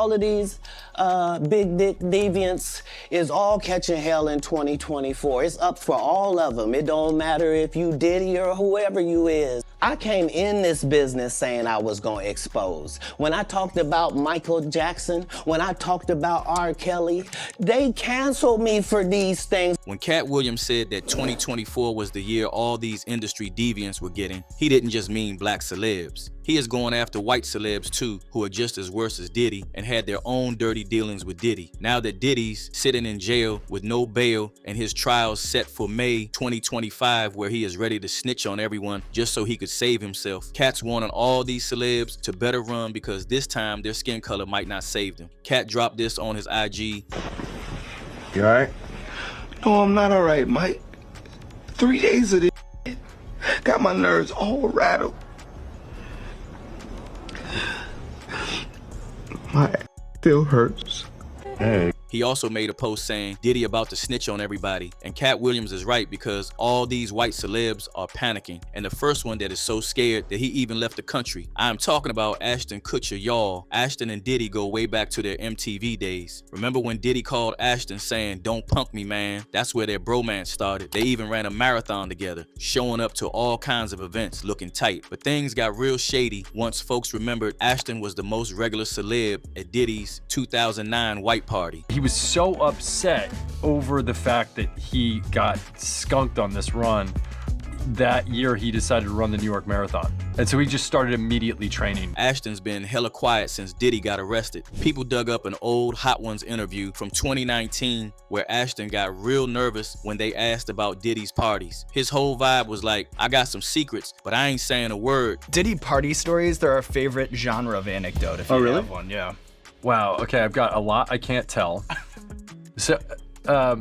all of these big dick deviants is all catching hell in 2024. It's up for all of them. It don't matter if you Diddy or whoever you is. I came in this business saying I was gonna expose. When I talked about Michael Jackson, when I talked about R. Kelly, they canceled me for these things. When Katt Williams said that 2024 was the year all these industry deviants were getting, he didn't just mean black celebs. He is going after white celebs too, who are just as worse as Diddy and had their own dirty dealings with Diddy. Now that Diddy's sitting in jail with no bail and his trial's set for May 2025, where he is ready to snitch on everyone just so he could save himself, Katt's wanting all these celebs to better run because this time their skin color might not save them. Katt dropped this on his IG. You alright? No, I'm not alright, Mike. 3 days of this got my nerves all rattled. My ass still hurts. Hey. He also made a post saying Diddy about to snitch on everybody, and Katt Williams is right because all these white celebs are panicking, and the first one that is so scared that he even left the country. I'm talking about Ashton Kutcher, y'all. Ashton and Diddy go way back to their MTV days. Remember when Diddy called Ashton saying, "Don't punk me, man"? That's where their bromance started. They even ran a marathon together, showing up to all kinds of events looking tight. But things got real shady once folks remembered Ashton was the most regular celeb at Diddy's 2009 white party. He was so upset over the fact that he got skunked on this run. That year he decided to run the New York Marathon. And so he just started immediately training. Ashton's been hella quiet since Diddy got arrested. People dug up an old Hot Ones interview from 2019 where Ashton got real nervous when they asked about Diddy's parties. His whole vibe was like, I got some secrets, but I ain't saying a word. Diddy party stories, they're our favorite genre of anecdote if you have one, yeah. Wow, okay, I've got a lot I can't tell. So, I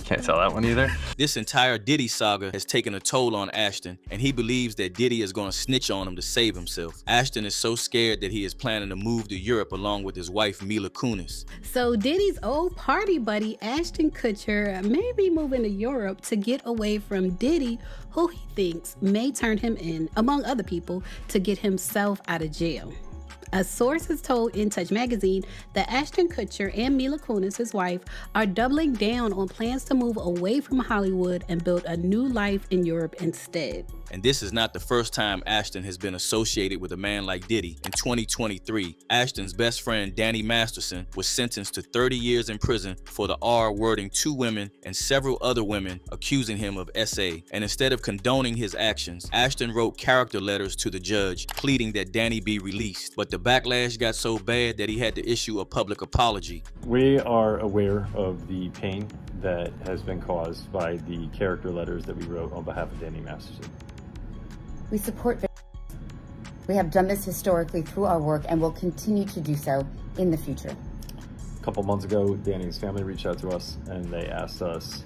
can't tell that one either. This entire Diddy saga has taken a toll on Ashton, and he believes that Diddy is going to snitch on him to save himself. Ashton is so scared that he is planning to move to Europe along with his wife, Mila Kunis. So Diddy's old party buddy, Ashton Kutcher, may be moving to Europe to get away from Diddy, who he thinks may turn him in, among other people, to get himself out of jail. A source has told In Touch magazine that Ashton Kutcher and Mila Kunis, his wife, are doubling down on plans to move away from Hollywood and build a new life in Europe instead. And this is not the first time Ashton has been associated with a man like Diddy. In 2023, Ashton's best friend, Danny Masterson, was sentenced to 30 years in prison for the R-wording 2 women and several other women, accusing him of SA. And instead of condoning his actions, Ashton wrote character letters to the judge, pleading that Danny be released. But the backlash got so bad that he had to issue a public apology. We are aware of the pain that has been caused by the character letters that we wrote on behalf of Danny Masterson. We support victims. We have done this historically through our work and will continue to do so in the future. A couple months ago, Danny's family reached out to us and they asked us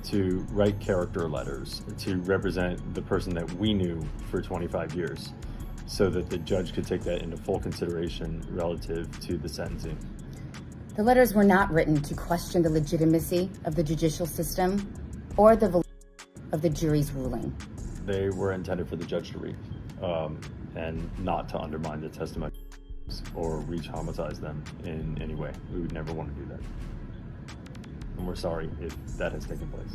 to write character letters to represent the person that we knew for 25 years so that the judge could take that into full consideration relative to the sentencing. The letters were not written to question the legitimacy of the judicial system or the validity of the jury's ruling. They were intended for the judge to read and not to undermine the testimony or re-traumatize them in any way. We would never want to do that. And we're sorry if that has taken place.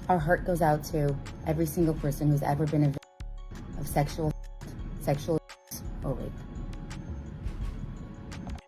Our heart goes out to every single person who's ever been a victim of sexual abuse or rape.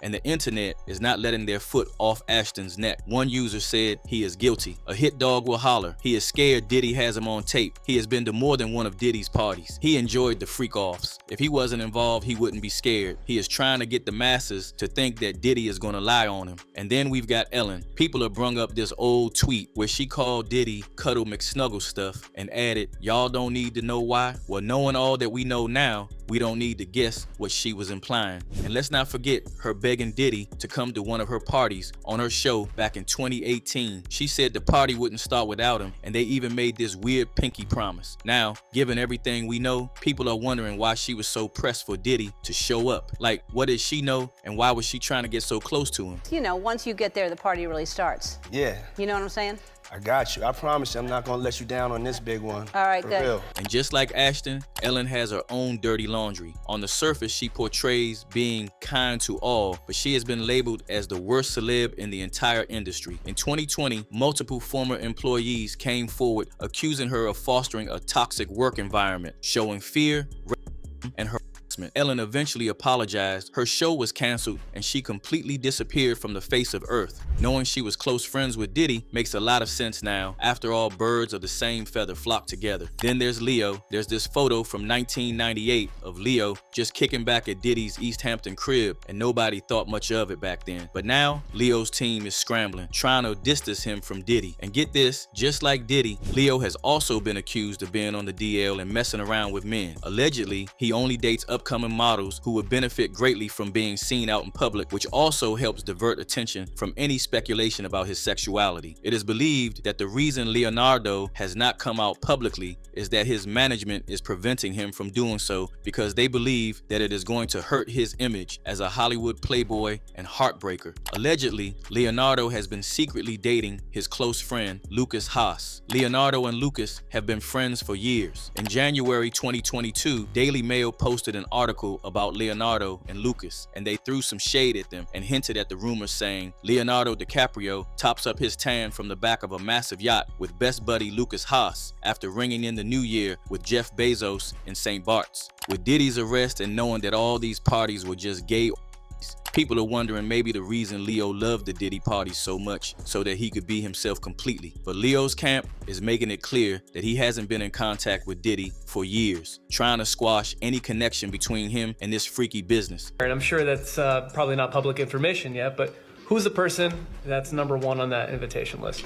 And the internet is not letting their foot off Ashton's neck. One user said he is guilty. A hit dog will holler. He is scared Diddy has him on tape. He has been to more than one of Diddy's parties. He enjoyed the freak-offs. If he wasn't involved, he wouldn't be scared. He is trying to get the masses to think that Diddy is gonna lie on him. And then we've got Ellen. People have brung up this old tweet where she called Diddy Cuddle McSnuggle stuff and added, y'all don't need to know why. Well, knowing all that we know now, we don't need to guess what she was implying. And let's not forget her begging Diddy to come to one of her parties on her show back in 2018. She said the party wouldn't start without him, and they even made this weird pinky promise. Now, given everything we know, people are wondering why she was so pressed for Diddy to show up. Like, what did she know, and why was she trying to get so close to him? You know, once you get there, the party really starts. Yeah. You know what I'm saying? I got you. I promise you I'm not gonna let you down on this big one. All right, For good. real. And just like Ashton, Ellen has her own dirty laundry. On the surface, she portrays being kind to all, but she has been labeled as the worst celeb in the entire industry. In 2020, multiple former employees came forward accusing her of fostering a toxic work environment, showing fear, racism, and harassment. Ellen eventually apologized, her show was canceled, and she completely disappeared from the face of Earth. Knowing she was close friends with Diddy makes a lot of sense now. After all, birds of the same feather flock together. Then there's Leo. There's this photo from 1998 of Leo just kicking back at Diddy's East Hampton crib, and nobody thought much of it back then. But now, Leo's team is scrambling, trying to distance him from Diddy. And get this, just like Diddy, Leo has also been accused of being on the DL and messing around with men. Allegedly, he only dates upcoming models who would benefit greatly from being seen out in public, which also helps divert attention from any speculation about his sexuality. It is believed that the reason Leonardo has not come out publicly is that his management is preventing him from doing so because they believe that it is going to hurt his image as a Hollywood playboy and heartbreaker. Allegedly, Leonardo has been secretly dating his close friend, Lucas Haas. Leonardo and Lucas have been friends for years. In January 2022, Daily Mail posted an article about Leonardo and Lucas, and they threw some shade at them and hinted at the rumors saying Leonardo DiCaprio tops up his tan from the back of a massive yacht with best buddy Lucas Haas after ringing in the new year with Jeff Bezos in St. Bart's. With Diddy's arrest and knowing that all these parties were just gay orgies, people are wondering maybe the reason Leo loved the Diddy parties so much so that he could be himself completely. But Leo's camp is making it clear that he hasn't been in contact with Diddy for years, trying to squash any connection between him and this freaky business. And I'm sure that's probably not public information yet, but who's the person that's #1 on that invitation list?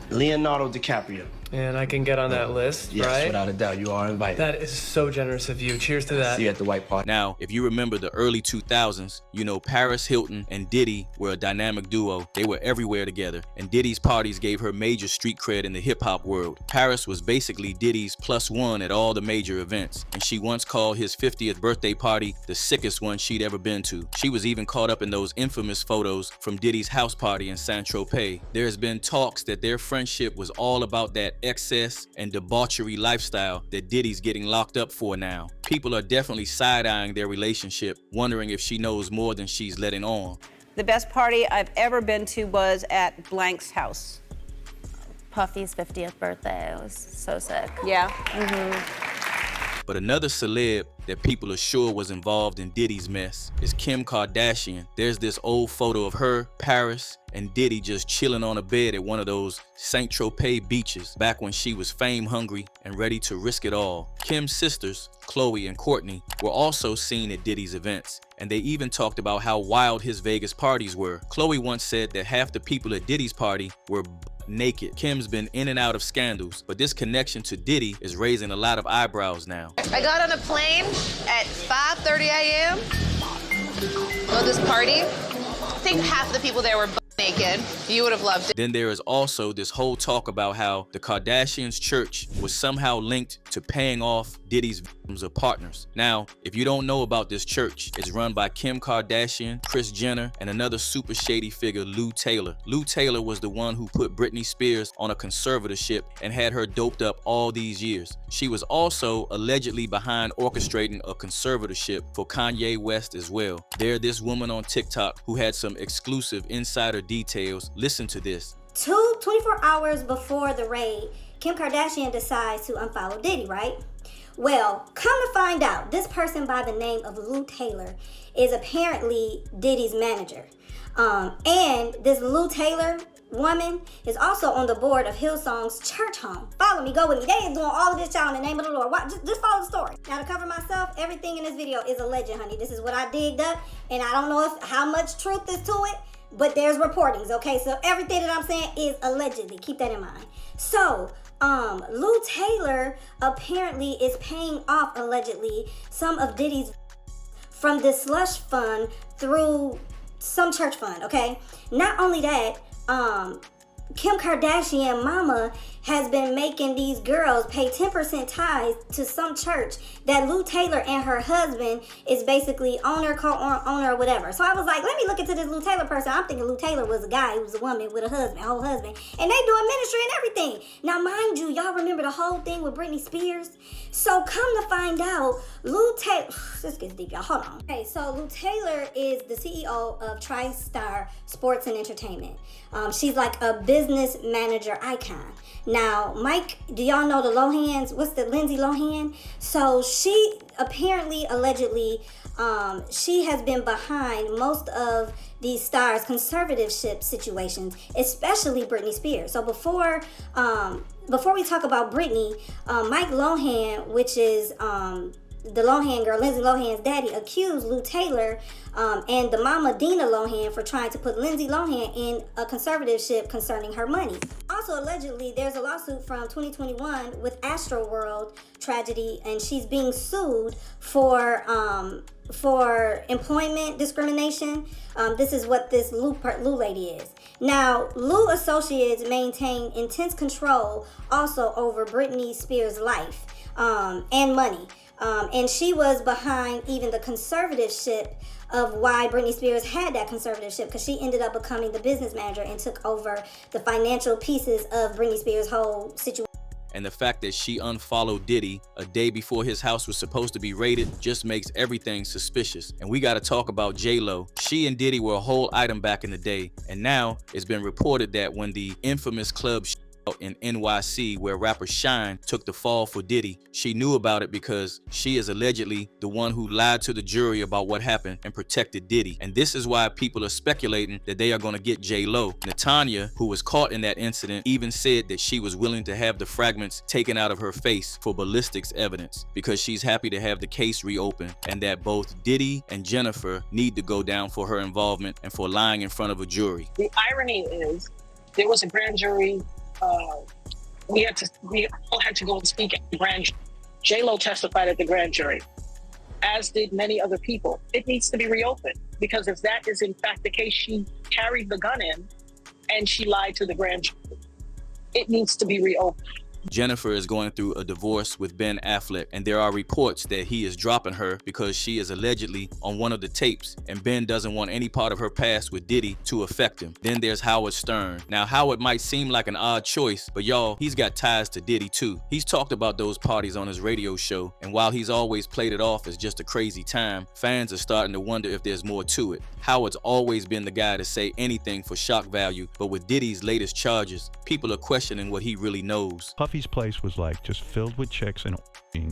Leonardo DiCaprio. And I can get on that list, Yes, right? without a doubt, you are invited. That is so generous of you. Cheers to that. See you at the white party. Now, if you remember the early 2000s, you know Paris Hilton and Diddy were a dynamic duo. They were everywhere together, and Diddy's parties gave her major street cred in the hip-hop world. Paris was basically Diddy's +1 at all the major events, and she once called his 50th birthday party the sickest one she'd ever been to. She was even caught up in those infamous photos from Diddy's house party in Saint-Tropez. There has been talks that their friendship was all about that excess and debauchery lifestyle that Diddy's getting locked up for now. People are definitely side-eyeing their relationship, wondering if she knows more than she's letting on. The best party I've ever been to was at Blank's house. Puffy's 50th birthday. It was so sick. Yeah. But another celeb that people are sure was involved in Diddy's mess is Kim Kardashian. There's this old photo of her, Paris, and Diddy just chilling on a bed at one of those Saint-Tropez beaches back when she was fame hungry and ready to risk it all. Kim's sisters, Khloe and Kourtney, were also seen at Diddy's events, and they even talked about how wild his Vegas parties were. Khloe once said that half the people at Diddy's party were naked. Kim's been in and out of scandals, but this connection to Diddy is raising a lot of eyebrows now. I got on a plane at 5:30 a.m. Go to this party. I think half the people there were naked. You would have loved it. Then there is also this whole talk about how the Kardashians' church was somehow linked to paying off Diddy's victims or partners. Now, if you don't know about this church, it's run by Kim Kardashian, Kris Jenner, and another super shady figure, Lou Taylor. Lou Taylor was the one who put Britney Spears on a conservatorship and had her doped up all these years. She was also allegedly behind orchestrating a conservatorship for Kanye West as well. There's this woman on TikTok who had some exclusive insider details. Listen to this. 24 hours before the raid, Kim Kardashian decides to unfollow Diddy, right? Well, come to find out, this person by the name of Lou Taylor is apparently Diddy's manager. And this Lou Taylor woman is also on the board of Hillsong's church home. Follow me, go with me. They is doing all of this, y'all, in the name of the Lord. Just follow the story. Now, to cover myself, everything in this video is alleged, honey. This is what I digged up, and I don't know how much truth is to it, but there's reportings, okay? So everything that I'm saying is allegedly. Keep that in mind. So, Lou Taylor apparently is paying off, allegedly, some of Diddy's from this slush fund through some church fund, okay? Not only that, Kim Kardashian mama has been making these girls pay 10% tithes to some church that Lou Taylor and her husband is basically owner, co-owner, or whatever. So I was like, let me look into this Lou Taylor person. I'm thinking Lou Taylor was a guy who was a woman with a husband, whole husband, and they doing ministry and everything. Now, mind you, y'all remember the whole thing with Britney Spears? So come to find out, Lou Taylor, this gets deep, y'all, hold on. Okay, so Lou Taylor is the CEO of TriStar Sports and Entertainment. She's like a business manager icon. Now, Mike, do y'all know the Lohans? What's the Lindsay Lohan? So she apparently, allegedly, she has been behind most of these stars' conservatorship situations, especially Britney Spears. So before we talk about Britney, Mike Lohan, which is the Lohan girl, Lindsay Lohan's daddy, accused Lou Taylor and the mama Dina Lohan for trying to put Lindsay Lohan in a conservatorship concerning her money. Also, allegedly, there's a lawsuit from 2021 with Astroworld tragedy, and she's being sued for employment discrimination. This is what this Lou lady is. Now, Lou Associates maintain intense control also over Britney Spears' life and money. And she was behind even the conservatorship of why Britney Spears had that conservatorship, because she ended up becoming the business manager and took over the financial pieces of Britney Spears' whole situation. And the fact that she unfollowed Diddy a day before his house was supposed to be raided just makes everything suspicious. And we got to talk about J-Lo. She and Diddy were a whole item back in the day, and now it's been reported that when the infamous club in NYC where rapper Shine took the fall for Diddy, she knew about it because she is allegedly the one who lied to the jury about what happened and protected Diddy. And this is why people are speculating that they are going to get J-Lo. Natanya, who was caught in that incident, even said that she was willing to have the fragments taken out of her face for ballistics evidence because she's happy to have the case reopened, and that both Diddy and Jennifer need to go down for her involvement and for lying in front of a jury. The irony is there was a grand jury. We all had to go and speak at the grand jury. J-Lo testified at the grand jury, as did many other people. It needs to be reopened because if that is in fact the case, she carried the gun in and she lied to the grand jury. It needs to be reopened. Jennifer is going through a divorce with Ben Affleck, and there are reports that he is dropping her because she is allegedly on one of the tapes, and Ben doesn't want any part of her past with Diddy to affect him. Then there's Howard Stern. Now, Howard might seem like an odd choice, but y'all, he's got ties to Diddy too. He's talked about those parties on his radio show, and while he's always played it off as just a crazy time, fans are starting to wonder if there's more to it. Howard's always been the guy to say anything for shock value, but with Diddy's latest charges, people are questioning what he really knows. Puffy's place was like just filled with chicks and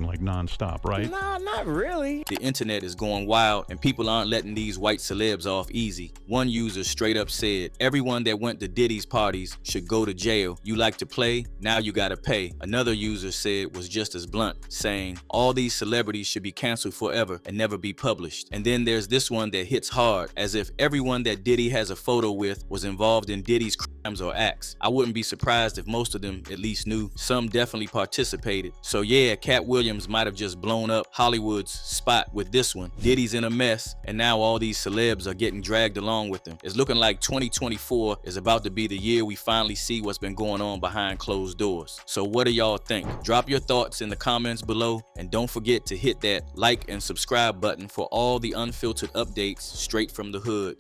like nonstop, right? Nah, not really. The internet is going wild and people aren't letting these white celebs off easy. One user straight up said, everyone that went to Diddy's parties should go to jail. You like to play? Now you gotta pay. Another user said was just as blunt, saying, all these celebrities should be canceled forever and never be published. And then there's this one that hits hard, as if everyone that Diddy has a photo with was involved in Diddy's crimes or acts. I wouldn't be surprised if most of them at least knew. Some definitely participated. So yeah, Katt Williams might have just blown up Hollywood's spot with this one. Diddy's in a mess, and now all these celebs are getting dragged along with him. It's looking like 2024 is about to be the year we finally see what's been going on behind closed doors. So what do y'all think? Drop your thoughts in the comments below, and don't forget to hit that like and subscribe button for all the unfiltered updates straight from the hood.